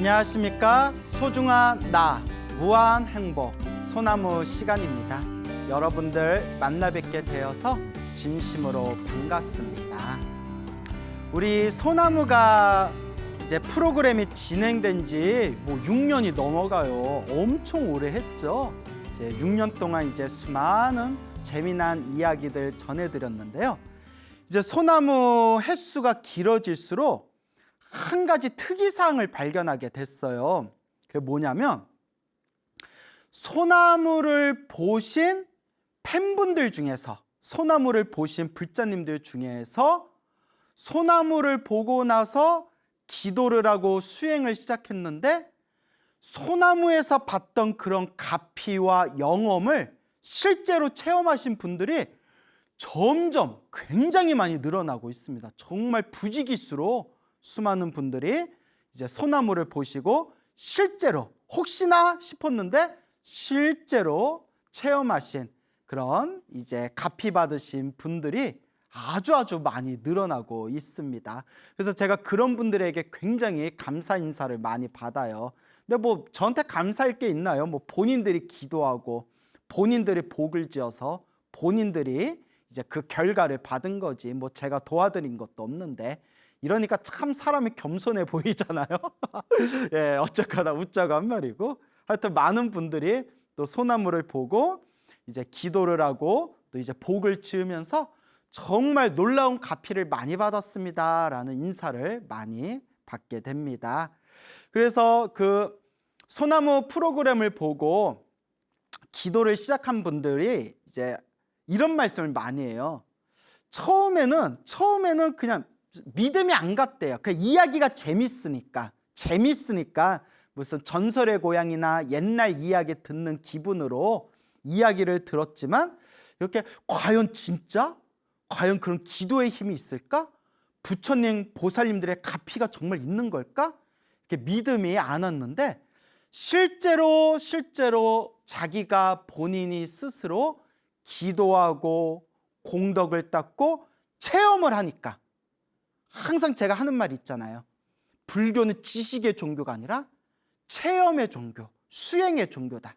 안녕하십니까? 소중한 나, 무한 행복, 소나무 시간입니다. 여러분들 만나 뵙게 되어서 진심으로 반갑습니다. 우리 소나무가 이제 프로그램이 진행된 지 6년이 넘어가요. 엄청 오래 했죠. 이제 6년 동안 이제 수많은 재미난 이야기들 전해드렸는데요. 이제 소나무 횟수가 길어질수록 한 가지 특이사항을 발견하게 됐어요. 그게 뭐냐면 소나무를 보신 팬분들 중에서, 소나무를 보신 불자님들 중에서 소나무를 보고 나서 기도를 하고 수행을 시작했는데 소나무에서 봤던 그런 가피와 영험을 실제로 체험하신 분들이 점점 굉장히 많이 늘어나고 있습니다. 정말 부지기수로 수많은 분들이 이제 소나무를 보시고 실제로 혹시나 싶었는데 실제로 체험하신 그런 이제 가피 받으신 분들이 아주 많이 늘어나고 있습니다. 그래서 제가 그런 분들에게 굉장히 감사 인사를 많이 받아요. 근데 저한테 감사할 게 있나요? 본인들이 기도하고 본인들이 복을 지어서 본인들이 이제 그 결과를 받은 거지 제가 도와드린 것도 없는데, 이러니까 참 사람이 겸손해 보이잖아요. 예, 어쩌거나 웃자고 한 말이고, 하여튼 많은 분들이 또 소나무를 보고 이제 기도를 하고 또 이제 복을 지으면서 정말 놀라운 가피를 많이 받았습니다라는 인사를 많이 받게 됩니다. 그래서 그 소나무 프로그램을 보고 기도를 시작한 분들이 이제 이런 말씀을 많이 해요. 처음에는 그냥 믿음이 안 갔대요. 그 이야기가 재밌으니까 무슨 전설의 고향이나 옛날 이야기 듣는 기분으로 이야기를 들었지만, 이렇게 과연 그런 기도의 힘이 있을까? 부처님 보살님들의 가피가 정말 있는 걸까? 이렇게 믿음이 안 왔는데 실제로 자기가 본인이 스스로 기도하고 공덕을 닦고 체험을 하니까, 항상 제가 하는 말이 있잖아요. 불교는 지식의 종교가 아니라 체험의 종교, 수행의 종교다.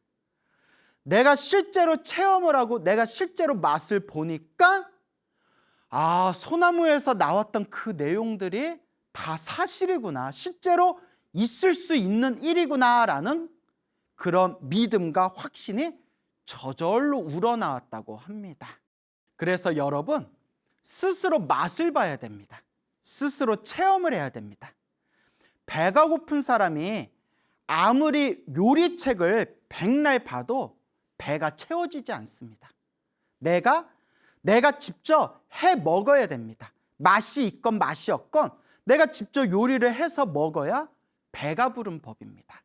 내가 실제로 체험을 하고 내가 실제로 맛을 보니까 소나무에서 나왔던 그 내용들이 다 사실이구나, 실제로 있을 수 있는 일이구나라는 그런 믿음과 확신이 저절로 우러나왔다고 합니다. 그래서 여러분, 스스로 맛을 봐야 됩니다. 스스로 체험을 해야 됩니다. 배가 고픈 사람이 아무리 요리책을 백날 봐도 배가 채워지지 않습니다. 내가 직접 해 먹어야 됩니다. 맛이 있건 맛이 없건 내가 직접 요리를 해서 먹어야 배가 부른 법입니다.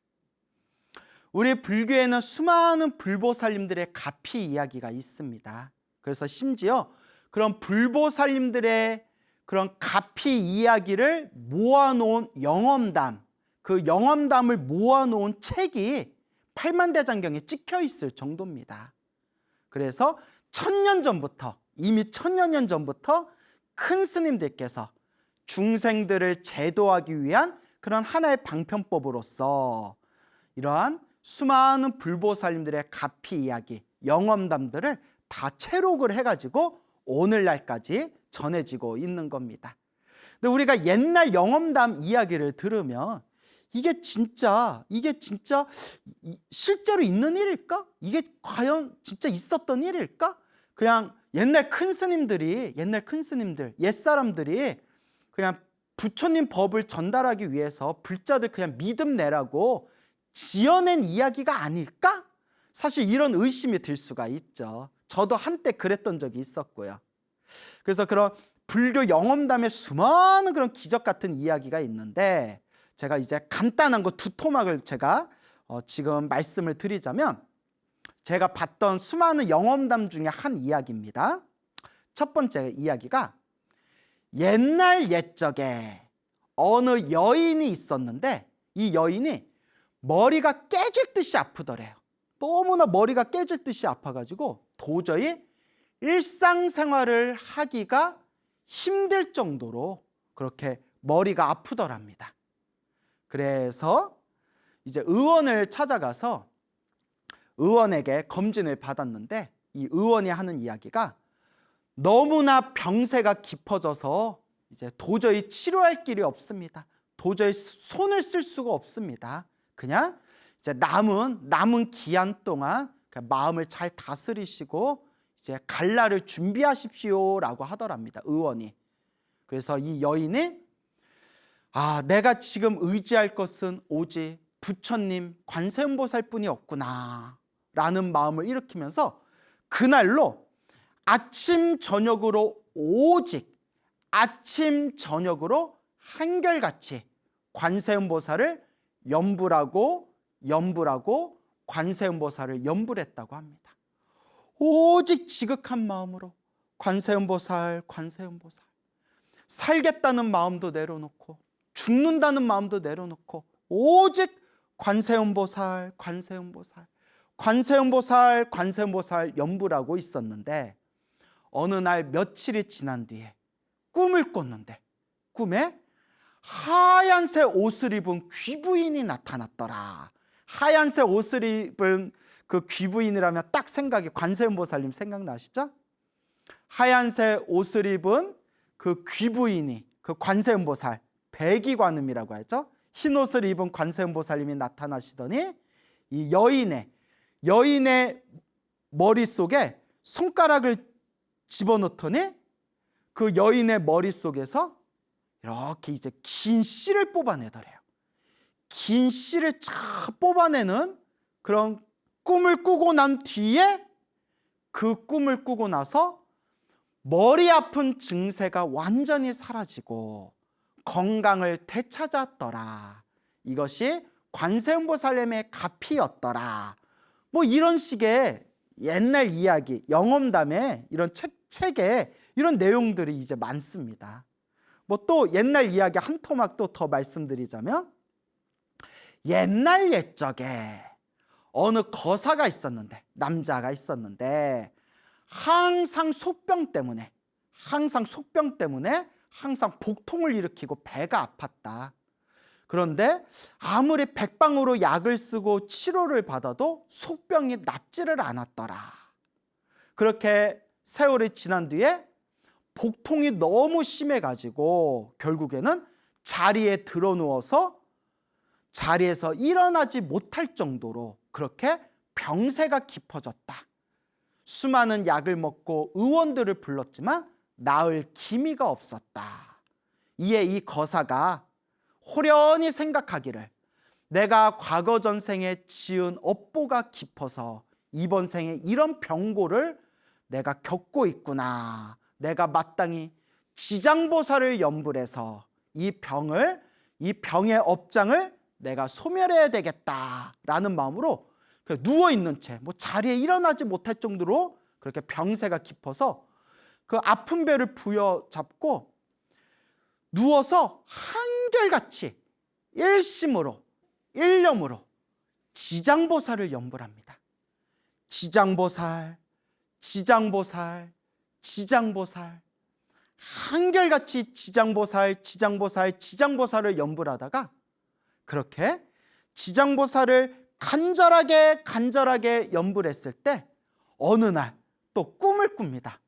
우리 불교에는 수많은 불보살님들의 가피 이야기가 있습니다. 그래서 심지어 그런 불보살님들의 그런 가피 이야기를 모아놓은 영험담, 그 영험담을 모아놓은 책이 팔만대장경에 찍혀 있을 정도입니다. 그래서 이미 천여 년 전부터 큰 스님들께서 중생들을 제도하기 위한 그런 하나의 방편법으로서 이러한 수많은 불보살님들의 가피 이야기, 영험담들을 다 채록을 해가지고 오늘날까지 전해지고 있는 겁니다. 근데 우리가 옛날 영험담 이야기를 들으면 이게 진짜 실제로 있는 일일까? 이게 과연 진짜 있었던 일일까? 그냥 옛날 큰 스님들, 옛사람들이 그냥 부처님 법을 전달하기 위해서 불자들 그냥 믿음 내라고 지어낸 이야기가 아닐까? 사실 이런 의심이 들 수가 있죠. 저도 한때 그랬던 적이 있었고요. 그래서 그런 불교 영험담의 수많은 그런 기적 같은 이야기가 있는데, 제가 이제 간단한 거 두 토막을 제가 지금 말씀을 드리자면, 제가 봤던 수많은 영험담 중에 한 이야기입니다. 첫 번째 이야기가 옛날 옛적에 어느 여인이 있었는데 이 여인이 머리가 깨질 듯이 아프더래요. 너무나 머리가 깨질 듯이 아파가지고 도저히 일상생활을 하기가 힘들 정도로 그렇게 머리가 아프더랍니다. 그래서 이제 의원을 찾아가서 의원에게 검진을 받았는데 이 의원이 하는 이야기가 너무나 병세가 깊어져서 이제 도저히 치료할 길이 없습니다. 도저히 손을 쓸 수가 없습니다. 그냥 이제 남은 기한 동안 마음을 잘 다스리시고 이제 갈 날을 준비하십시오라고 하더랍니다. 의원이. 그래서 이 여인이 내가 지금 의지할 것은 오직 부처님 관세음보살뿐이 없구나 라는 마음을 일으키면서 그날로 아침 저녁으로 한결같이 관세음보살을 염불하고 관세음보살을 염불 했다고 합니다. 오직 지극한 마음으로 관세음보살 살겠다는 마음도 내려놓고 죽는다는 마음도 내려놓고 오직 관세음보살 염불하고 있었는데 어느 날 며칠이 지난 뒤에 꿈을 꿨는데 꿈에 하얀색 옷을 입은 귀부인이 나타났더라. 하얀색 옷을 입은 그 귀부인이라면 딱 생각이 관세음보살님 생각나시죠? 하얀색 옷을 입은 그 귀부인이 그 관세음보살 백이관음이라고 하죠. 흰 옷을 입은 관세음보살님이 나타나시더니 이 여인의 머릿속에 손가락을 집어넣더니 그 여인의 머릿속에서 이렇게 이제 긴 씨를 뽑아내더래요. 긴 씨를 쫙 뽑아내는 그런 꿈을 꾸고 난 뒤에 그 꿈을 꾸고 나서 머리 아픈 증세가 완전히 사라지고 건강을 되찾았더라. 이것이 관세음보살님의 가피였더라. 뭐 이런 식의 옛날 이야기, 영험담에 이런 책에 이런 내용들이 이제 많습니다. 뭐 또 옛날 이야기 한 토막 또 더 말씀드리자면 옛날 옛적에 어느 거사가 있었는데 남자가 있었는데 항상 속병 때문에 항상 복통을 일으키고 배가 아팠다. 그런데 아무리 백방으로 약을 쓰고 치료를 받아도 속병이 낫지를 않았더라. 그렇게 세월이 지난 뒤에 복통이 너무 심해가지고 결국에는 자리에 드러누워서 자리에서 일어나지 못할 정도로 그렇게 병세가 깊어졌다. 수많은 약을 먹고 의원들을 불렀지만 나을 기미가 없었다. 이에 이 거사가 호련히 생각하기를 내가 과거 전생에 지은 업보가 깊어서 이번 생에 이런 병고를 내가 겪고 있구나. 내가 마땅히 지장보살을 염불해서 이 병의 업장을 내가 소멸해야 되겠다라는 마음으로 누워있는 채 자리에 일어나지 못할 정도로 그렇게 병세가 깊어서 그 아픈 배를 부여잡고 누워서 한결같이 일심으로 일념으로 지장보살을 염불합니다. 지장보살 한결같이 지장보살을 염불하다가 그렇게 지장보살을 간절하게 염불했을 때 어느 날 또 꿈을 꿉니다.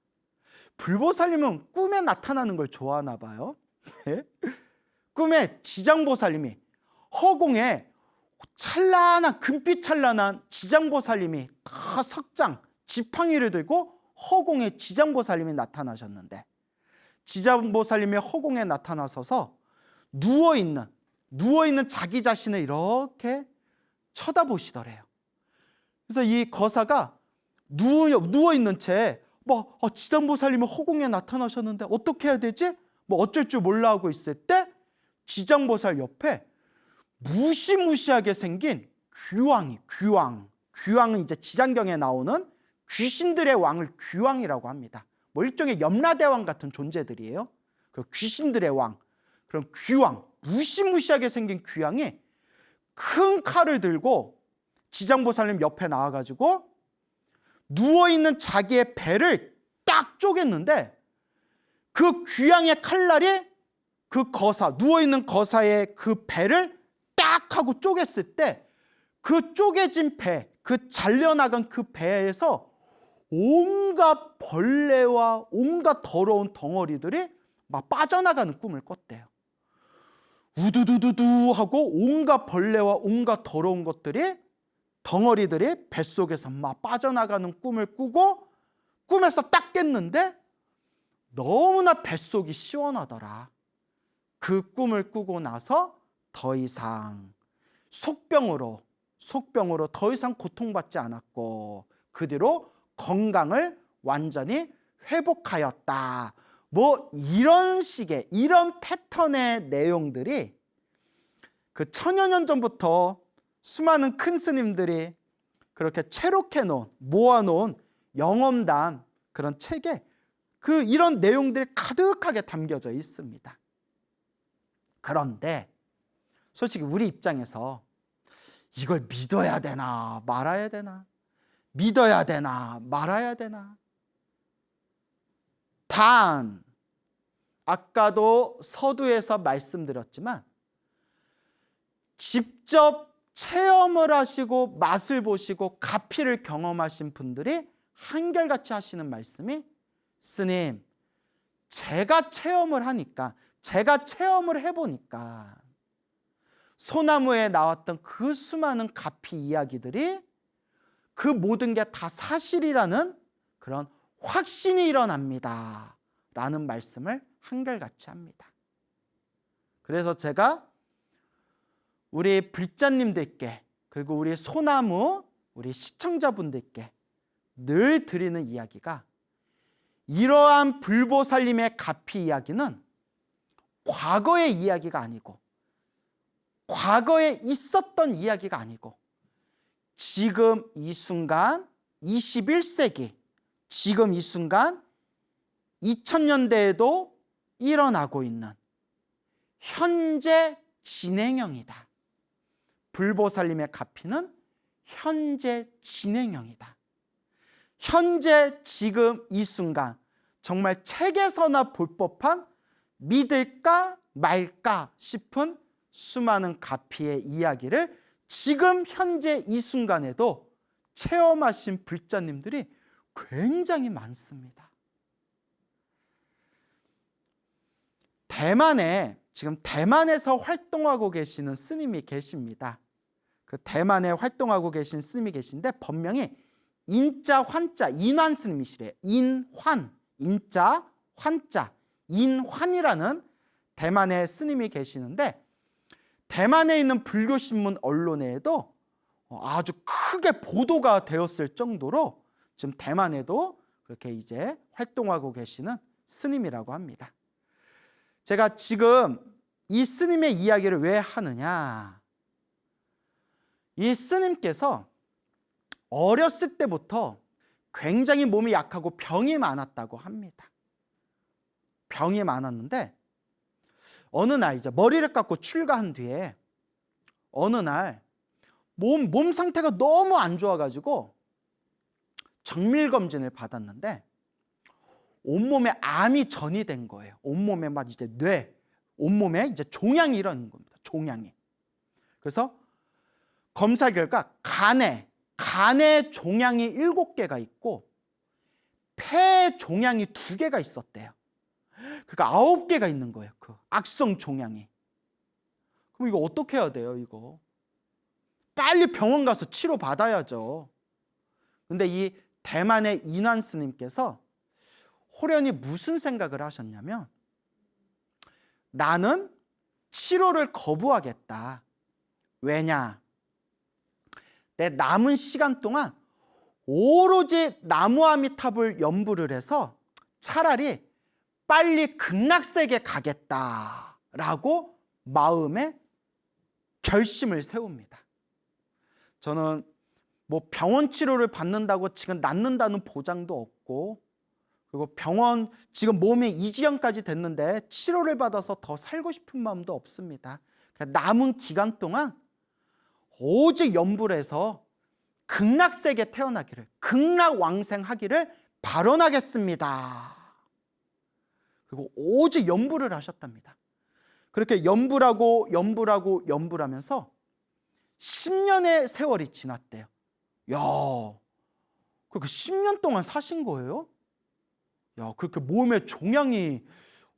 불보살님은 꿈에 나타나는 걸 좋아하나 봐요. 꿈에 지장보살님이 허공에 금빛 찬란한 지장보살님이 다 석장 지팡이를 들고 허공에 지장보살님이 나타나셨는데 지장보살님이 허공에 나타나셔서 누워있는 자기 자신을 이렇게 쳐다보시더래요. 그래서 이 거사가 누워있는 채 지장보살님이 허공에 나타나셨는데 어떻게 해야 되지? 어쩔 줄 몰라 하고 있을 때 지장보살 옆에 무시무시하게 생긴 귀왕은 이제 지장경에 나오는 귀신들의 왕을 귀왕이라고 합니다. 일종의 염라대왕 같은 존재들이에요. 그 귀신들의 왕, 그럼 귀왕, 무시무시하게 생긴 귀왕이 큰 칼을 들고 지장보살님 옆에 나와가지고 누워있는 자기의 배를 딱 쪼갰는데 그 귀왕의 칼날이 그 누워있는 거사의 그 배를 딱 하고 쪼갰을 때 그 쪼개진 배, 그 잘려나간 그 배에서 온갖 벌레와 온갖 더러운 덩어리들이 막 빠져나가는 꿈을 꿨대요. 우두두두두 하고 온갖 벌레와 온갖 더러운 것들이, 덩어리들이 뱃속에서 막 빠져나가는 꿈을 꾸고, 꿈에서 딱 깼는데 너무나 뱃속이 시원하더라. 그 꿈을 꾸고 나서 더 이상 속병으로 더 이상 고통받지 않았고, 그 뒤로 건강을 완전히 회복하였다. 뭐 이런 식의, 이런 패턴의 내용들이 그 1000여 년 전부터 수많은 큰 스님들이 그렇게 채록해 놓은, 모아놓은 영험담, 그런 책에 이런 내용들이 가득하게 담겨져 있습니다. 그런데 솔직히 우리 입장에서 이걸 믿어야 되나 말아야 되나, 믿어야 되나 말아야 되나. 단, 아까도 서두에서 말씀드렸지만 직접 체험을 하시고 맛을 보시고 가피를 경험하신 분들이 한결같이 하시는 말씀이, 스님, 제가 체험을 하니까, 제가 체험을 해보니까 소나무에 나왔던 그 수많은 가피 이야기들이 그 모든 게 다 사실이라는 그런 확신이 일어납니다 라는 말씀을 한결같이 합니다. 그래서 제가 우리 불자님들께, 그리고 우리 소나무, 우리 시청자분들께 늘 드리는 이야기가, 이러한 불보살님의 가피 이야기는 과거의 이야기가 아니고, 과거에 있었던 이야기가 아니고, 지금 이 순간 21세기, 지금 이 순간 2000년대에도 일어나고 있는 현재 진행형이다. 불보살님의 가피는 현재 진행형이다. 현재 지금 이 순간 정말 책에서나 볼 법한, 믿을까 말까 싶은 수많은 가피의 이야기를 지금 현재 이 순간에도 체험하신 불자님들이 굉장히 많습니다. 지금 대만에서 활동하고 계시는 스님이 계십니다. 그 대만에 활동하고 계신 스님이 계신데 법명이 인자 환자 인환 스님이시래요. 인환, 인자 환자 인환이라는 대만의 스님이 계시는데, 대만에 있는 불교신문 언론에도 아주 크게 보도가 되었을 정도로 지금 대만에도 그렇게 이제 활동하고 계시는 스님이라고 합니다. 제가 지금 이 스님의 이야기를 왜 하느냐, 이 스님께서 어렸을 때부터 굉장히 몸이 약하고 병이 많았다고 합니다. 병이 많았는데 어느 날 이제 머리를 깎고 출가한 뒤에 어느 날 몸 상태가 너무 안 좋아가지고 정밀검진을 받았는데 온몸에 암이 전이 된 거예요. 온몸에 막 이제 온몸에 이제 종양이 일어나는 겁니다. 종양이. 그래서 검사 결과 간에 종양이 7개가 있고 폐에 종양이 2개가 있었대요. 그러니까 9개가 있는 거예요. 그 악성 종양이. 그럼 이거 어떻게 해야 돼요, 이거? 빨리 병원 가서 치료 받아야죠. 근데 이 대만의 인환 스님께서 호련히 무슨 생각을 하셨냐면, 나는 치료를 거부하겠다. 왜냐? 내 남은 시간 동안 오로지 나무아미탑을 연부를 해서 차라리 빨리 극락세계 가겠다라고 마음에 결심을 세웁니다. 저는 뭐 병원 치료를 받는다고 지금 낫는다는 보장도 없고, 그리고 병원 지금 몸이 이 지경까지 됐는데 치료를 받아서 더 살고 싶은 마음도 없습니다. 남은 기간 동안 오직 연부를 해서 극락세계 태어나기를, 극락왕생하기를 발언하겠습니다. 그리고 오직 연부를 하셨답니다. 그렇게 연부라고 연부하면서 10년의 세월이 지났대요. 야, 그러니까 10년 동안 사신 거예요? 야, 그렇게 몸에 종양이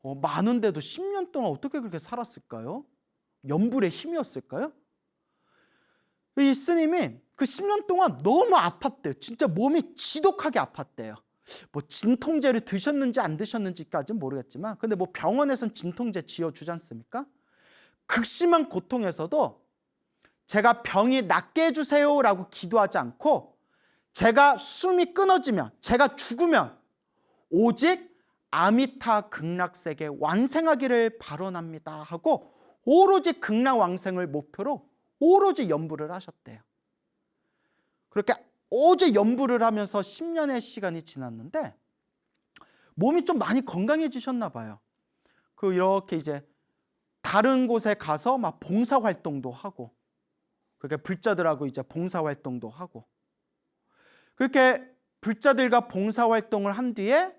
많은데도 10년 동안 어떻게 그렇게 살았을까요? 염불의 힘이었을까요? 이 스님이 그 10년 동안 너무 아팠대요. 진짜 몸이 지독하게 아팠대요. 뭐 진통제를 드셨는지 안 드셨는지까지는 모르겠지만, 근데 뭐 병원에선 진통제 지어주지 않습니까? 극심한 고통에서도 제가 병이 낫게 해주세요라고 기도하지 않고, 제가 숨이 끊어지면, 제가 죽으면 오직 아미타 극락세계 완생하기를 발언합니다 하고 오로지 극락왕생을 목표로 오로지 연부를 하셨대요. 그렇게 오직 연부를 하면서 10년의 시간이 지났는데 몸이 좀 많이 건강해지셨나 봐요. 이렇게 이제 다른 곳에 가서 막 봉사활동도 하고, 그렇게 불자들하고 이제 봉사활동도 하고, 그렇게 불자들과 봉사활동을 한 뒤에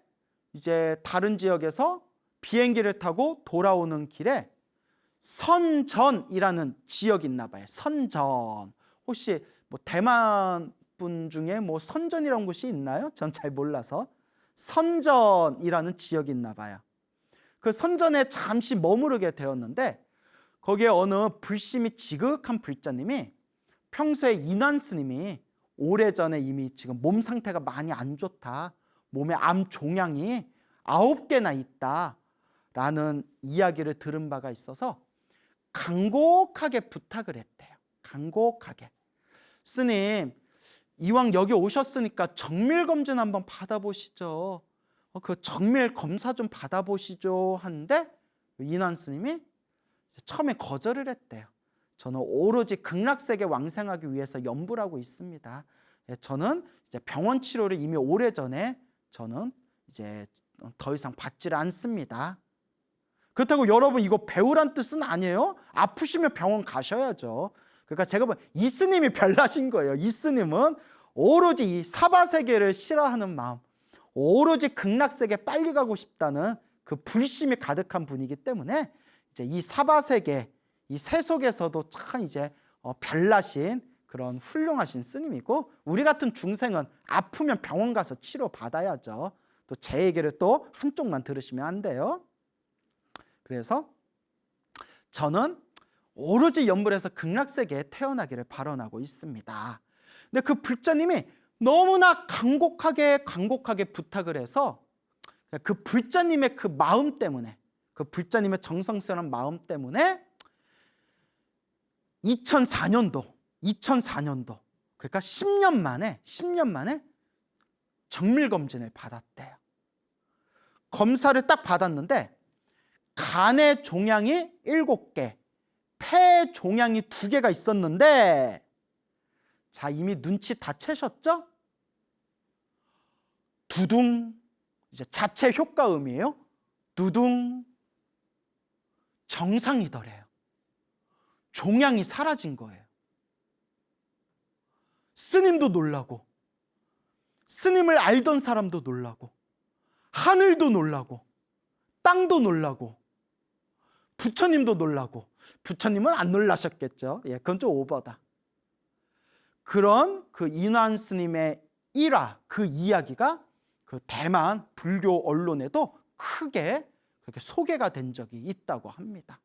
이제 다른 지역에서 비행기를 타고 돌아오는 길에 선전이라는 지역이 있나 봐요. 선전. 혹시 뭐 대만 분 중에 뭐 선전이라는 곳이 있나요? 전 잘 몰라서. 선전이라는 지역이 있나 봐요. 그 선전에 잠시 머무르게 되었는데, 거기에 어느 불심이 지극한 불자님이 평소에 인환 스님이 오래전에 이미 지금 몸 상태가 많이 안 좋다, 몸에 암 종양이 9개나 있다라는 이야기를 들은 바가 있어서 간곡하게 부탁을 했대요. 간곡하게. 스님, 이왕 여기 오셨으니까 정밀검진 한번 받아보시죠. 그 정밀 검사 좀 받아보시죠 하는데, 인환 스님이 처음에 거절을 했대요. 저는 오로지 극락세계 왕생하기 위해서 연부하고 있습니다. 저는 이제 병원 치료를 이미 오래전에 저는 이제 더 이상 받지를 않습니다. 그렇다고 여러분 이거 배우란 뜻은 아니에요. 아프시면 병원 가셔야죠. 그러니까 제가 이 스님이 별나신 거예요. 이 스님은 오로지 이 사바세계를 싫어하는 마음, 오로지 극락세계 빨리 가고 싶다는 그 불심이 가득한 분이기 때문에 이제 이 사바세계, 이 세속에서도 참 이제 별나신 그런 훌륭하신 스님이고, 우리 같은 중생은 아프면 병원 가서 치료 받아야죠. 또 제 얘기를 또 한쪽만 들으시면 안 돼요. 그래서 저는 오로지 연불해서 극락세계에 태어나기를 발언하고 있습니다. 근데 그 불자님이 너무나 간곡하게 부탁을 해서 그 불자님의 그 마음 때문에, 그 불자님의 정성스러운 마음 때문에 2004년도 그러니까 10년 만에 정밀검진을 받았대요. 검사를 딱 받았는데 간의 종양이 7개, 폐 종양이 2개가 있었는데, 자, 이미 눈치 다 채셨죠? 두둥, 이제 자체 효과음이에요. 두둥, 정상이더래요. 종양이 사라진 거예요. 스님도 놀라고, 스님을 알던 사람도 놀라고, 하늘도 놀라고, 땅도 놀라고, 부처님도 놀라고. 부처님은 안 놀라셨겠죠. 그건 좀 오버다. 그런 그 인환 스님의 일화, 그 이야기가 그 대만 불교 언론에도 크게 그렇게 소개가 된 적이 있다고 합니다.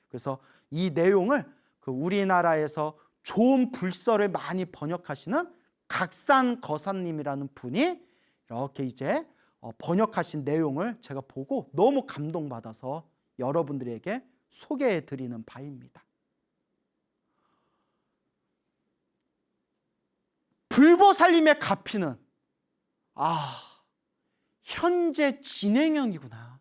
그래서 이 내용을 그 우리나라에서 좋은 불서를 많이 번역하시는 각산 거사님이라는 분이 이렇게 이제 번역하신 내용을 제가 보고 너무 감동받아서 여러분들에게 소개해 드리는 바입니다. 불보살님의 가피는 현재 진행형이구나.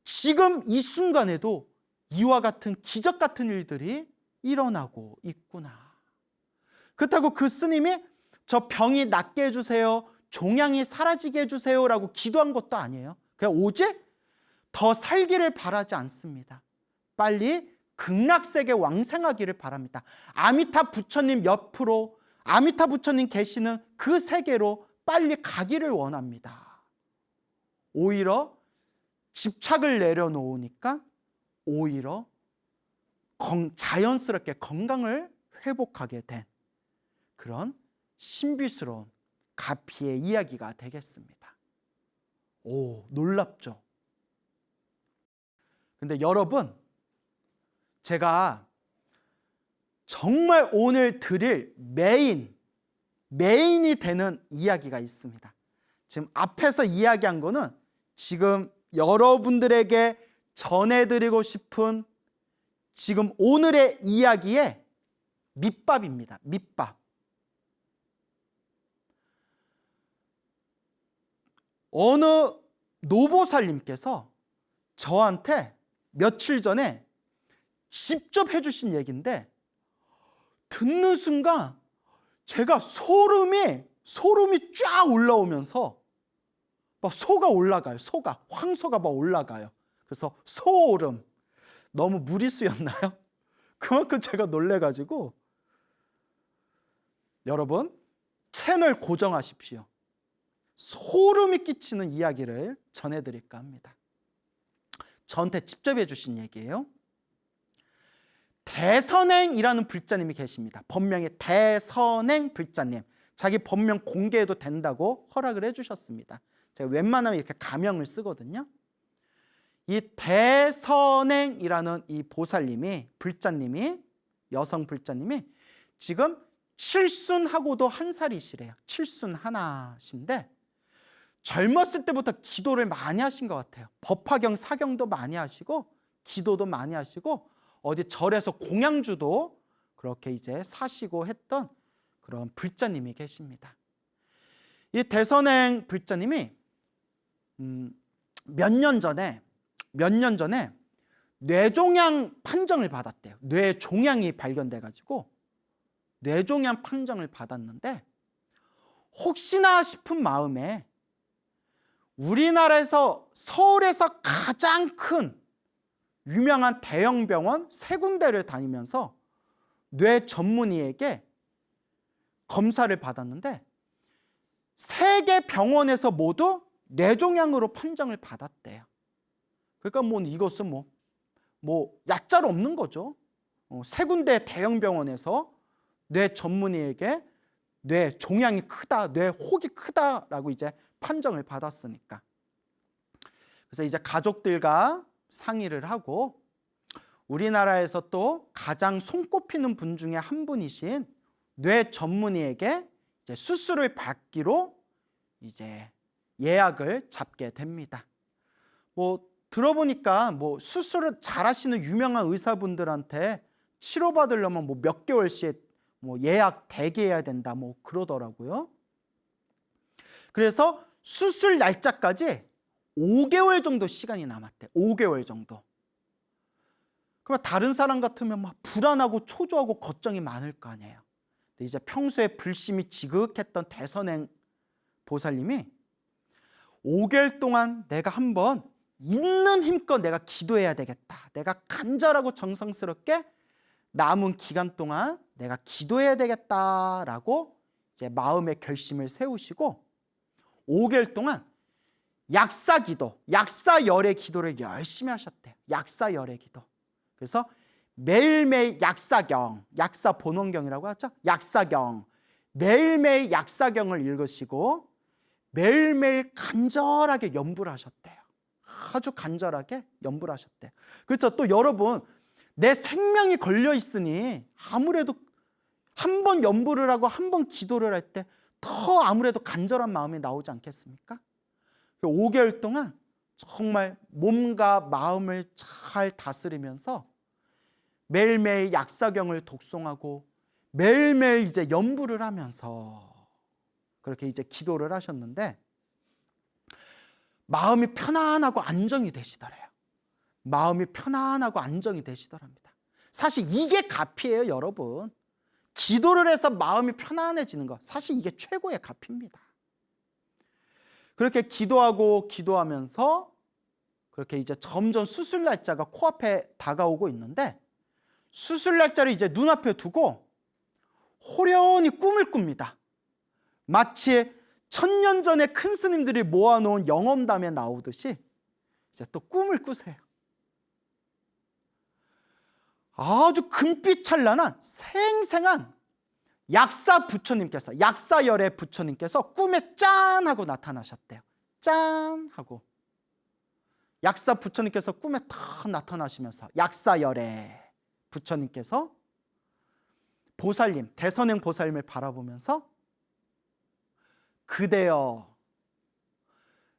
지금 이 순간에도 이와 같은 기적 같은 일들이 일어나고 있구나. 그렇다고 그 스님이 저 병이 낫게 해주세요, 종양이 사라지게 해주세요라고 기도한 것도 아니에요. 그냥 오직 더 살기를 바라지 않습니다. 빨리 극락세계 왕생하기를 바랍니다. 아미타 부처님 옆으로, 아미타 부처님 계시는 그 세계로 빨리 가기를 원합니다. 오히려 집착을 내려놓으니까 오히려 자연스럽게 건강을 회복하게 된 그런 신비스러운 가피의 이야기가 되겠습니다. 오, 놀랍죠? 근데 여러분, 제가 정말 오늘 드릴 메인이 되는 이야기가 있습니다. 지금 앞에서 이야기한 거는 지금 여러분들에게 전해드리고 싶은 지금 오늘의 이야기의 밑밥입니다. 밑밥. 어느 노보살님께서 저한테 며칠 전에 직접 해주신 얘기인데 듣는 순간 제가 소름이 쫙 올라오면서 막 소가 올라가요. 황소가 막 올라가요. 그래서 소름. 너무 무리수였나요? 그만큼 제가 놀래가지고 여러분 채널 고정하십시오. 소름이 끼치는 이야기를 전해드릴까 합니다. 저한테 직접 해주신 얘기예요. 대선행이라는 불자님이 계십니다. 법명이 대선행 불자님. 자기 법명 공개해도 된다고 허락을 해주셨습니다. 제가 웬만하면 이렇게 가명을 쓰거든요. 이 대선행이라는 이 보살님이, 불자님이, 여성 불자님이 지금 칠순하고도 1살이시래요. 칠순 하나신데 젊었을 때부터 기도를 많이 하신 것 같아요. 법화경, 사경도 많이 하시고 기도도 많이 하시고 어디 절에서 공양주도 그렇게 이제 사시고 했던 그런 불자님이 계십니다. 이 대선행 불자님이 몇 년 전에 뇌종양 판정을 받았대요. 뇌종양이 발견돼가지고 뇌종양 판정을 받았는데 혹시나 싶은 마음에 우리나라에서 서울에서 가장 큰 유명한 대형 병원 3군데를 다니면서 뇌 전문의에게 검사를 받았는데 3개 병원에서 모두 뇌종양으로 판정을 받았대요. 그러니까 뭐 이것은 뭐 약자로 없는 거죠. 3군데 대형 병원에서 뇌 전문의에게 뇌 종양이 크다, 뇌 혹이 크다라고 이제 판정을 받았으니까. 그래서 이제 가족들과 상의를 하고 우리나라에서 또 가장 손꼽히는 분 중에 한 분이신 뇌 전문의에게 이제 수술을 받기로 이제 예약을 잡게 됩니다. 들어보니까 수술을 잘하시는 유명한 의사분들한테 치료받으려면 몇 개월씩 예약 대기해야 된다 그러더라고요. 그래서 수술 날짜까지 5개월 정도 시간이 남았대. 5개월 정도. 그러면 다른 사람 같으면 막 불안하고 초조하고 걱정이 많을 거 아니에요. 근데 이제 평소에 불심이 지극했던 대선행 보살님이 5개월 동안 내가 한번 있는 힘껏 내가 기도해야 되겠다. 내가 간절하고 정성스럽게 남은 기간 동안 내가 기도해야 되겠다라고 이제 마음의 결심을 세우시고 5개월 동안 약사기도, 약사열애 기도를 열심히 하셨대요. 약사열애 기도. 그래서 매일매일 약사경, 약사본원경이라고 하죠. 약사경, 매일매일 약사경을 읽으시고 매일매일 간절하게 염불을 하셨대요. 아주 간절하게 염불을 하셨대요. 그렇죠. 또 여러분, 내 생명이 걸려 있으니 아무래도 한 번 염불을 하고 한 번 기도를 할 때 더 아무래도 간절한 마음이 나오지 않겠습니까? 5개월 동안 정말 몸과 마음을 잘 다스리면서 매일매일 약사경을 독송하고 매일매일 이제 염불을 하면서 그렇게 이제 기도를 하셨는데 마음이 편안하고 안정이 되시더래요. 마음이 편안하고 안정이 되시더랍니다. 사실 이게 가피예요, 여러분. 기도를 해서 마음이 편안해지는 것, 사실 이게 최고의 가피입니다. 그렇게 기도하면서 그렇게 이제 점점 수술 날짜가 코앞에 다가오고 있는데 수술 날짜를 이제 눈앞에 두고 호련히 꿈을 꿉니다. 마치 1000년 전에 큰 스님들이 모아놓은 영험담에 나오듯이 이제 또 꿈을 꾸세요. 아주 금빛 찬란한 생생한 약사 부처님께서, 약사열의 부처님께서 꿈에 짠 하고 나타나셨대요. 짠 하고. 약사 부처님께서 꿈에 탁 나타나시면서 약사열의 부처님께서 보살님, 대선행 보살님을 바라보면서 그대여,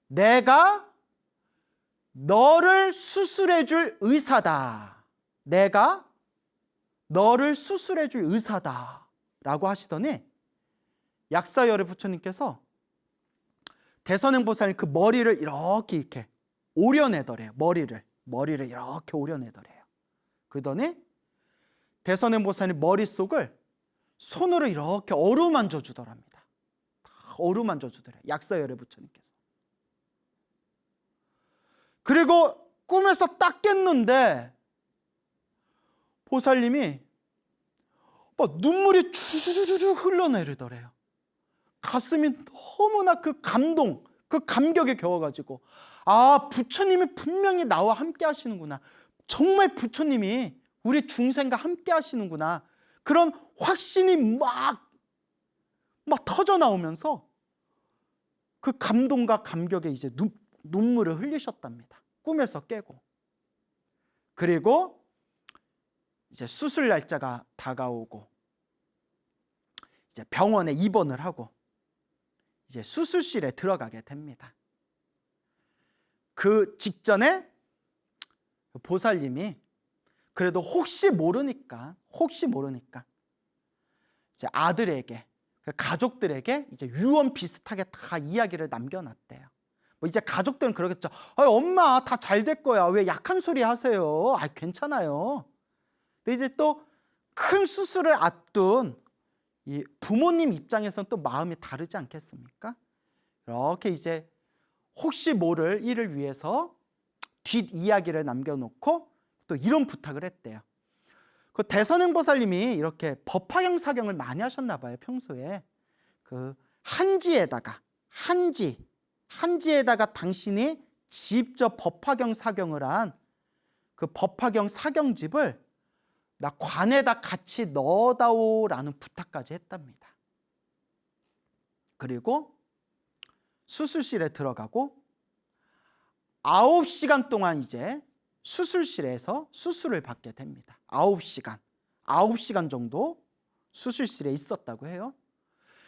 내가 너를 수술해 줄 의사다. 내가 너를 수술해 줄 의사다 라고 하시더니 약사열의 부처님께서 대선행 보살님 그 머리를 이렇게 오려내더래요. 머리를 이렇게 오려내더래요. 그러더니 대선행 보살님 머릿속을 손으로 이렇게 어루만져 주더랍니다. 어루만져 주더래요. 약사열의 부처님께서. 그리고 꿈에서 딱 깼는데 보살님이 막 눈물이 주르르 흘러내리더래요. 가슴이 너무나 그 감동, 그 감격에 겨워가지고 아, 부처님이 분명히 나와 함께 하시는구나. 정말 부처님이 우리 중생과 함께 하시는구나. 그런 확신이 막 터져 나오면서 그 감동과 감격에 이제 눈물을 흘리셨답니다. 꿈에서 깨고. 그리고 이제 수술 날짜가 다가오고 이제 병원에 입원을 하고 이제 수술실에 들어가게 됩니다. 그 직전에 보살님이 그래도 혹시 모르니까 이제 아들에게, 가족들에게 이제 유언 비슷하게 다 이야기를 남겨놨대요. 뭐 이제 가족들은 그러겠죠. 엄마 다 잘 될 거야. 왜 약한 소리 하세요? 괜찮아요. 근데 이제 또 큰 수술을 앞둔 이 부모님 입장에서는 또 마음이 다르지 않겠습니까? 이렇게 이제 혹시 모를 일을 위해서 뒷이야기를 남겨놓고 또 이런 부탁을 했대요. 그 대선행 보살님이 이렇게 법화경 사경을 많이 하셨나 봐요. 평소에 그 한지에다가 당신이 직접 법화경 사경을 한 그 법화경 사경집을 나 관에다 같이 넣어다오라는 부탁까지 했답니다. 그리고 수술실에 들어가고 9시간 동안 이제 수술실에서 수술을 받게 됩니다. 9시간 정도 수술실에 있었다고 해요.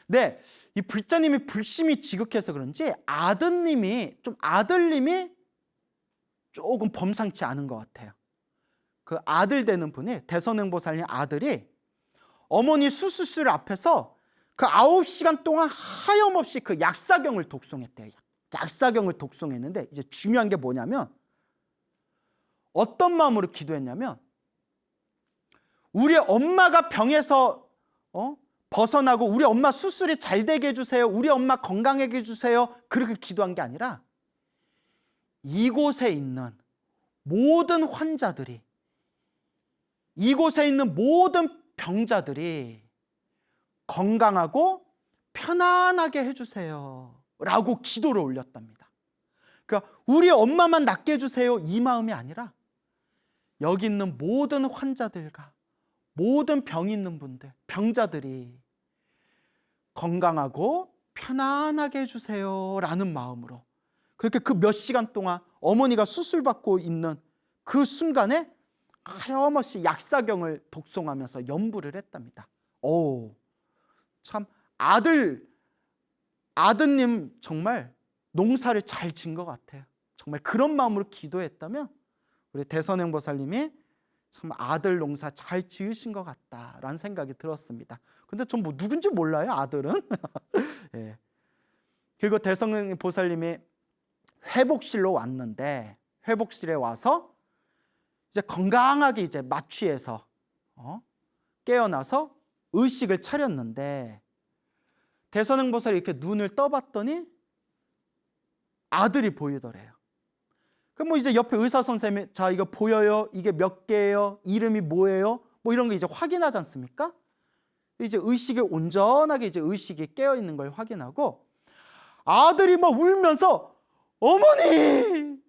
네, 이 불자님이 불심이 지극해서 그런지 아들님이 조금 범상치 않은 것 같아요. 그 아들 되는 분이, 대선행 보살님 아들이 어머니 수술실 앞에서 그 9시간 동안 하염없이 그 약사경을 독송했대요. 약사경을 독송했는데 이제 중요한 게 뭐냐면 어떤 마음으로 기도했냐면 우리 엄마가 병에서 벗어나고 우리 엄마 수술이 잘 되게 해주세요. 우리 엄마 건강하게 해주세요. 그렇게 기도한 게 아니라 이곳에 있는 모든 환자들이, 이곳에 있는 모든 병자들이 건강하고 편안하게 해주세요 라고 기도를 올렸답니다. 그러니까 우리 엄마만 낫게 해주세요 이 마음이 아니라 여기 있는 모든 환자들과 모든 병 있는 분들, 병자들이 건강하고 편안하게 해주세요 라는 마음으로 그렇게 그 몇 시간 동안 어머니가 수술받고 있는 그 순간에 하염없이 약사경을 독송하면서 연부를 했답니다. 참 아드님 정말 농사를 잘 지은 것 같아요. 정말 그런 마음으로 기도했다면 우리 대선행 보살님이 참 아들 농사 잘 지으신 것 같다라는 생각이 들었습니다. 근데 전 뭐 누군지 몰라요, 아들은. 예. 그리고 대선행 보살님이 회복실로 왔는데 회복실에 와서 이제 건강하게 이제 마취해서 깨어나서 의식을 차렸는데 대선행 보살이 이렇게 눈을 떠봤더니 아들이 보이더래요. 그럼 뭐 이제 옆에 의사 선생님이 자 이거 보여요? 이게 몇 개예요? 이름이 뭐예요? 뭐 이런 거 이제 확인하지 않습니까? 이제 의식이 온전하게 이제 의식이 깨어 있는 걸 확인하고 아들이 막 울면서 어머니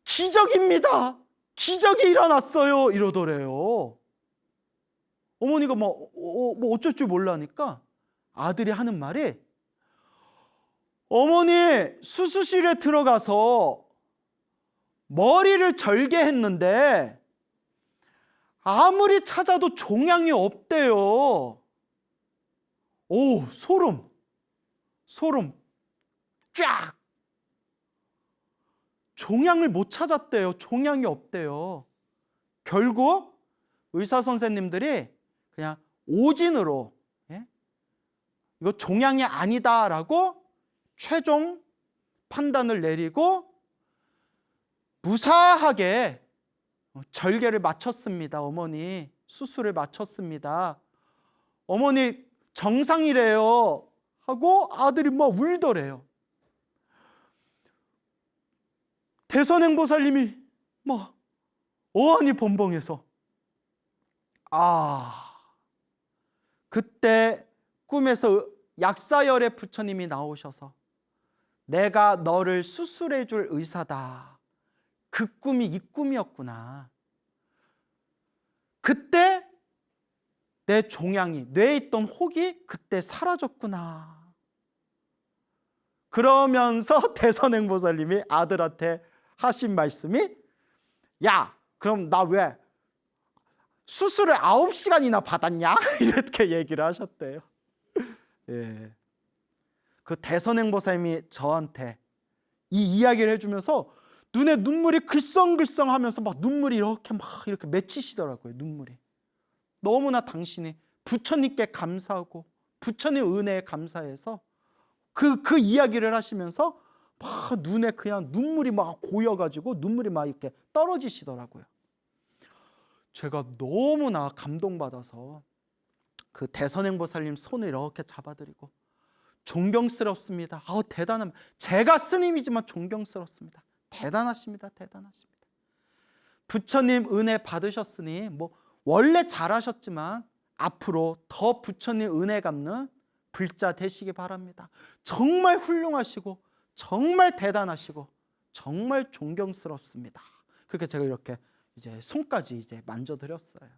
기적입니다. 기적이 일어났어요 이러더래요. 어머니가 뭐 어쩔 줄 몰라니까 아들이 하는 말이, 어머니 수술실에 들어가서 머리를 절개했는데 아무리 찾아도 종양이 없대요. 오, 소름 쫙. 종양을 못 찾았대요. 종양이 없대요. 결국 의사 선생님들이 그냥 오진으로, 이거 종양이 아니다라고 최종 판단을 내리고 무사하게 절개를 마쳤습니다. 어머니 수술을 마쳤습니다. 어머니 정상이래요 하고 아들이 막 울더래요. 대선행보살님이 막 어안이 번벙해서, 그때 꿈에서 약사열애 부처님이 나오셔서 내가 너를 수술해 줄 의사다. 그 꿈이 이 꿈이었구나. 그때 내 종양이, 뇌에 있던 혹이 그때 사라졌구나. 그러면서 대선행보살님이 아들한테 하신 말씀이, 야, 그럼 나 왜 수술을 9시간이나 받았냐? 이렇게 얘기를 하셨대요. 예. 그 대선행보살님이 저한테 이 이야기를 해주면서 눈에 눈물이 글썽글썽 하면서 막 눈물이 이렇게 맺히시더라고요. 눈물이. 너무나 당신이 부처님께 감사하고 부처님 은혜에 감사해서 그 이야기를 하시면서 막 눈에 그냥 눈물이 막 고여가지고 눈물이 막 이렇게 떨어지시더라고요. 제가 너무나 감동받아서 그 대선행보살님 손을 이렇게 잡아드리고, 존경스럽습니다. 대단합니다. 제가 스님이지만 존경스럽습니다. 대단하십니다. 대단하십니다. 부처님 은혜 받으셨으니 뭐 원래 잘하셨지만 앞으로 더 부처님 은혜 갚는 불자 되시기 바랍니다. 정말 훌륭하시고 정말 대단하시고 정말 존경스럽습니다. 그렇게 제가 이렇게 이제 손까지 이제 만져드렸어요.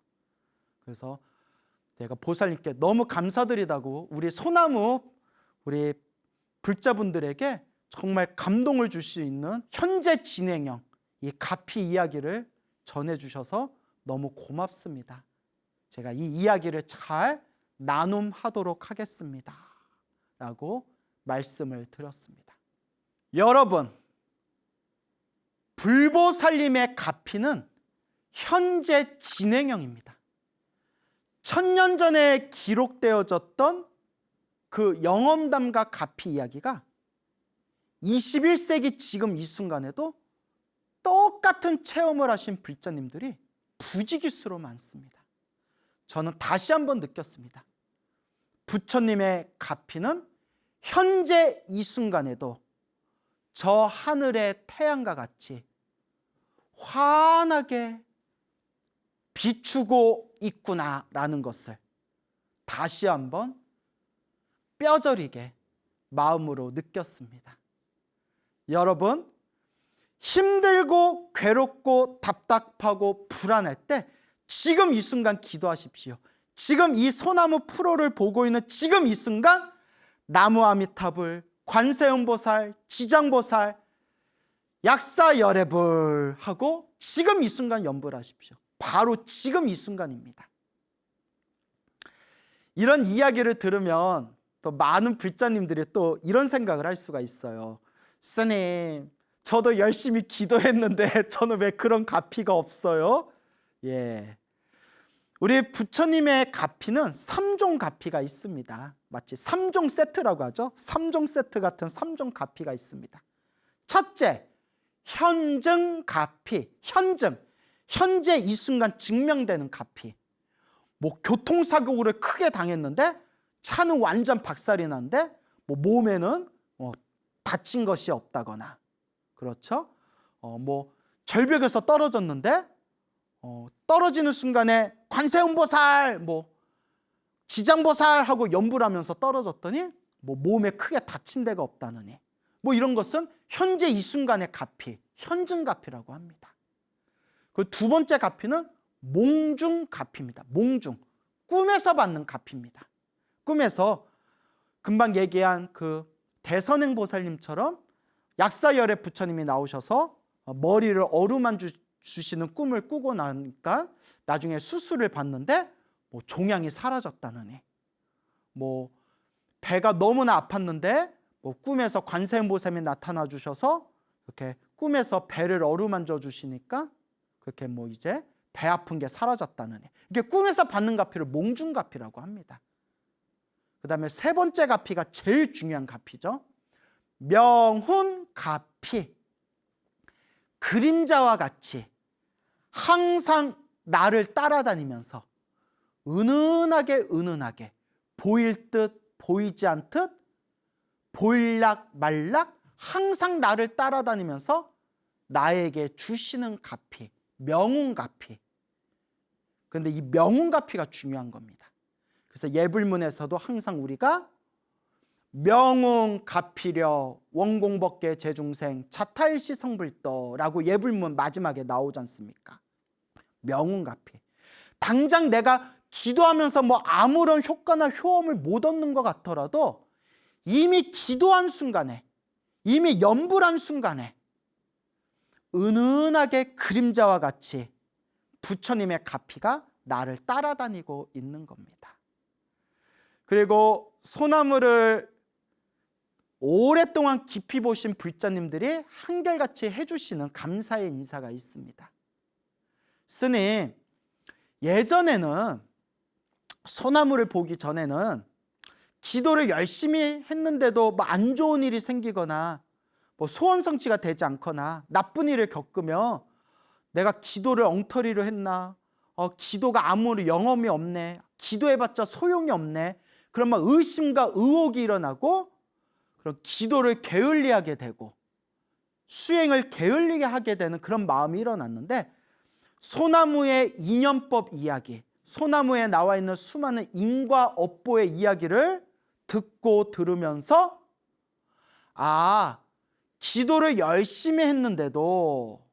그래서 제가 보살님께 너무 감사드리다고 우리 소나무 우리 불자분들에게 정말 감동을 줄 수 있는 현재 진행형 이 가피 이야기를 전해주셔서 너무 고맙습니다. 제가 이 이야기를 잘 나눔하도록 하겠습니다 라고 말씀을 드렸습니다. 여러분, 불보살님의 가피는 현재 진행형입니다. 1000년 전에 기록되어졌던 그 영엄담과 가피 이야기가 21세기 지금 이 순간에도 똑같은 체험을 하신 불자님들이 부지기수로 많습니다. 저는 다시 한번 느꼈습니다. 부처님의 가피는 현재 이 순간에도 저 하늘의 태양과 같이 환하게 비추고 있구나라는 것을 다시 한번 뼈저리게 마음으로 느꼈습니다. 여러분, 힘들고 괴롭고 답답하고 불안할 때 지금 이 순간 기도하십시오. 지금 이 소나무 프로를 보고 있는 지금 이 순간 나무 아미타불, 관세음보살, 지장보살, 약사열애불 하고 지금 이 순간 연불 하십시오. 바로 지금 이 순간입니다. 이런 이야기를 들으면 또 많은 불자님들이 또 이런 생각을 할 수가 있어요. 스님, 저도 열심히 기도했는데 저는 왜 그런 가피가 없어요? 예, 우리 부처님의 가피는 3종 가피가 있습니다. 마치 3종 세트라고 하죠. 3종 세트 같은 3종 가피가 있습니다. 첫째, 현증 가피. 현재 이 순간 증명되는 가피. 뭐 교통사고를 크게 당했는데 차는 완전 박살이 났는데 뭐 몸에는 다친 것이 없다거나, 그렇죠? 뭐 절벽에서 떨어졌는데 떨어지는 순간에 관세음보살, 뭐 지장보살 하고 연불 하면서 떨어졌더니 뭐 몸에 크게 다친 데가 없다느니, 뭐 이런 것은 현재 이 순간의 가피, 현증가피라고 합니다. 그 두 번째 갚이는 몽중갚입니다. 몽중, 꿈에서 받는 갚입니다. 꿈에서 금방 얘기한 그 대선행 보살님처럼 약사열애 부처님이 나오셔서 머리를 어루만 주시는 꿈을 꾸고 나니까 나중에 수술을 받는데 뭐 종양이 사라졌다느니, 뭐 배가 너무나 아팠는데 뭐 꿈에서 관세음보살님이 나타나 주셔서 이렇게 꿈에서 배를 어루만져 주시니까 그렇게 뭐 이제 배 아픈 게 사라졌다느니, 이게 꿈에서 받는 갚이를 몽중갚이라고 합니다. 그 다음에 세 번째 갚이가 제일 중요한 갚이죠. 명훈갚이. 그림자와 같이 항상 나를 따라다니면서 은은하게 보일 듯 보이지 않듯 보일락 말락 항상 나를 따라다니면서 나에게 주시는 갚이, 명훈갚이. 그런데 이 명훈갚이가 중요한 겁니다. 그래서 예불문에서도 항상 우리가 명훈갚이려 원공법계 제중생 자타일시 성불도라고 예불문 마지막에 나오지 않습니까? 명훈갚이. 당장 내가 기도하면서 뭐 아무런 효과나 효험을 못 얻는 것 같더라도 이미 기도한 순간에, 이미 염불한 순간에 은은하게 그림자와 같이 부처님의 갚이가 나를 따라다니고 있는 겁니다. 그리고 소나무를 오랫동안 깊이 보신 불자님들이 한결같이 해주시는 감사의 인사가 있습니다. 스님, 예전에는 소나무를 보기 전에는 기도를 열심히 했는데도 뭐 안 좋은 일이 생기거나 뭐 소원 성취가 되지 않거나 나쁜 일을 겪으며 내가 기도를 엉터리로 했나, 기도가 아무리 영험이 없네, 기도해봤자 소용이 없네, 그런 막 의심과 의혹이 일어나고 그런 기도를 게을리하게 되고 수행을 게을리게 하게 되는 그런 마음이 일어났는데, 소나무의 인연법 이야기, 소나무에 나와 있는 수많은 인과 업보의 이야기를 듣고 들으면서 기도를 열심히 했는데도,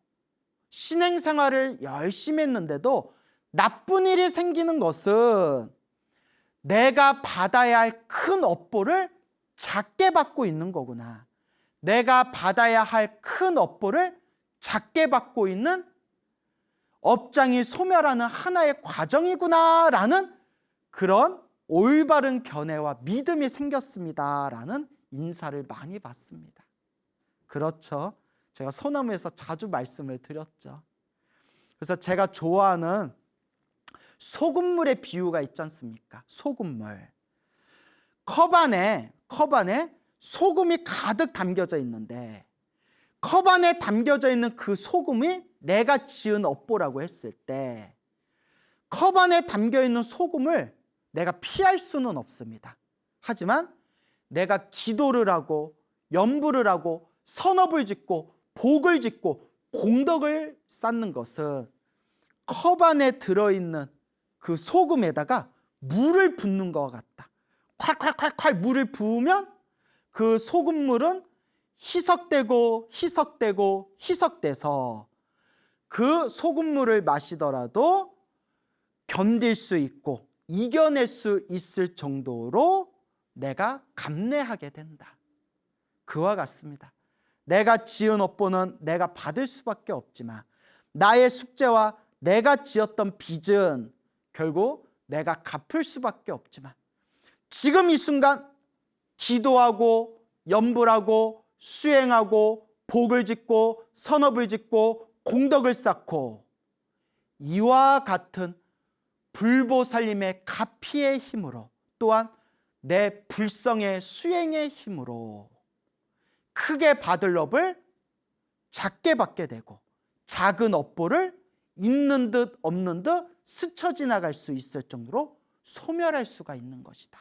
신행생활을 열심히 했는데도 나쁜 일이 생기는 것은 내가 받아야 할 큰 업보를 작게 받고 있는 거구나, 내가 받아야 할 큰 업보를 작게 받고 있는 업장이 소멸하는 하나의 과정이구나라는 그런 올바른 견해와 믿음이 생겼습니다라는 인사를 많이 받습니다. 그렇죠. 제가 소나무에서 자주 말씀을 드렸죠. 그래서 제가 좋아하는 소금물의 비유가 있지 않습니까? 소금물. 컵 안에 소금이 가득 담겨져 있는데, 컵 안에 담겨져 있는 그 소금이 내가 지은 업보라고 했을 때 컵 안에 담겨있는 소금을 내가 피할 수는 없습니다. 하지만 내가 기도를 하고 염불을 하고 선업을 짓고 복을 짓고 공덕을 쌓는 것은 컵 안에 들어있는 그 소금에다가 물을 붓는 것 같다. 콸콸콸콸 물을 부으면 그 소금물은 희석되고 희석돼서 그 소금물을 마시더라도 견딜 수 있고 이겨낼 수 있을 정도로 내가 감내하게 된다. 그와 같습니다. 내가 지은 업보는 내가 받을 수밖에 없지만 나의 숙제와 내가 지었던 빚은 결국 내가 갚을 수밖에 없지만, 지금 이 순간 기도하고 염불하고 수행하고 복을 짓고 선업을 짓고 공덕을 쌓고 이와 같은 불보살님의 가피의 힘으로, 또한 내 불성의 수행의 힘으로 크게 받을 업을 작게 받게 되고 작은 업보를 있는 듯 없는 듯 스쳐 지나갈 수 있을 정도로 소멸할 수가 있는 것이다.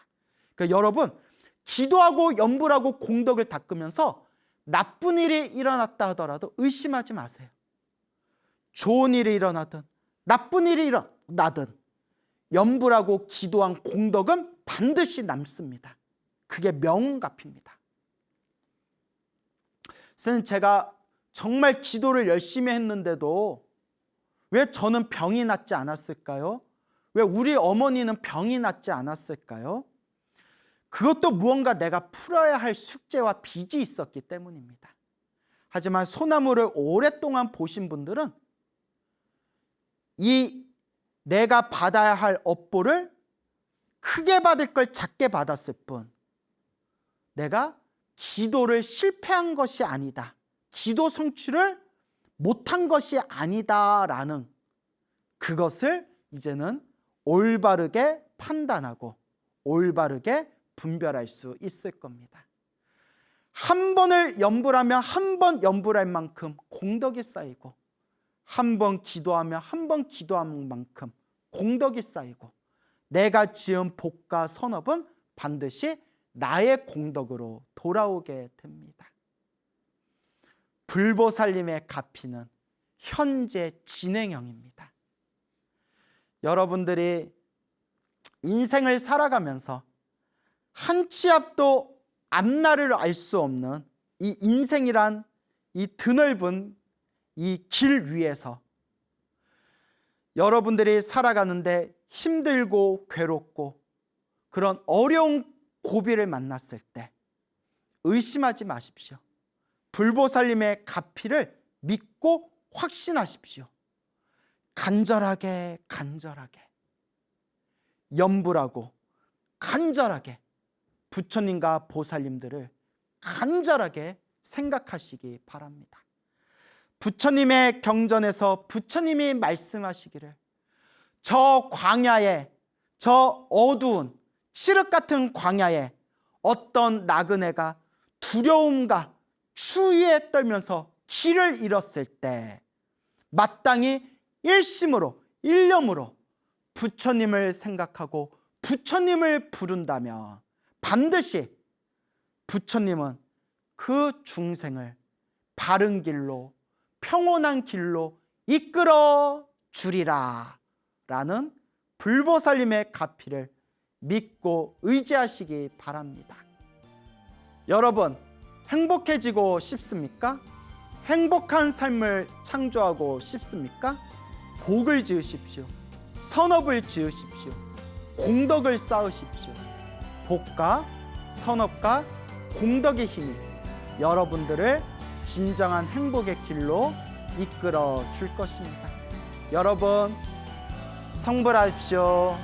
그러니까 여러분, 기도하고 염불하고 공덕을 닦으면서 나쁜 일이 일어났다 하더라도 의심하지 마세요. 좋은 일이 일어나든 나쁜 일이 일어나든 염불하고 기도한 공덕은 반드시 남습니다. 그게 명훈갚입니다. 선생님, 제가 정말 기도를 열심히 했는데도 왜 저는 병이 낫지 않았을까요? 왜 우리 어머니는 병이 낫지 않았을까요? 그것도 무언가 내가 풀어야 할 숙제와 빚이 있었기 때문입니다. 하지만 소나무를 오랫동안 보신 분들은 이 내가 받아야 할 업보를 크게 받을 걸 작게 받았을 뿐, 내가 기도를 실패한 것이 아니다, 기도 성취를 못한 것이 아니다라는 그것을 이제는 올바르게 판단하고 올바르게 분별할 수 있을 겁니다. 한 번을 염불하면 한 번 염불할 만큼 공덕이 쌓이고, 한 번 기도하면 한 번 기도한 만큼 공덕이 쌓이고, 내가 지은 복과 선업은 반드시 나의 공덕으로 돌아오게 됩니다. 불보살님의 가피는 현재 진행형입니다. 여러분들이 인생을 살아가면서 한 치 앞도 앞날을 알 수 없는 이 인생이란 이 드넓은 이 길 위에서 여러분들이 살아가는데 힘들고 괴롭고 그런 어려운 고비를 만났을 때 의심하지 마십시오. 불보살님의 가피를 믿고 확신하십시오. 간절하게 염불하고 간절하게 부처님과 보살님들을 간절하게 생각하시기 바랍니다. 부처님의 경전에서 부처님이 말씀하시기를, 저 광야에, 저 어두운 칠흑 같은 광야에 어떤 나그네가 두려움과 추위에 떨면서 길을 잃었을 때 마땅히 일심으로 일념으로 부처님을 생각하고 부처님을 부른다면 반드시 부처님은 그 중생을 바른 길로, 평온한 길로 이끌어 주리라 라는 불보살님의 가피를 믿고 의지하시기 바랍니다. 여러분, 행복해지고 싶습니까? 행복한 삶을 창조하고 싶습니까? 복을 지으십시오. 선업을 지으십시오. 공덕을 쌓으십시오. 복과 선업과 공덕의 힘이 여러분들을 진정한 행복의 길로 이끌어 줄 것입니다. 여러분, 성불하십시오.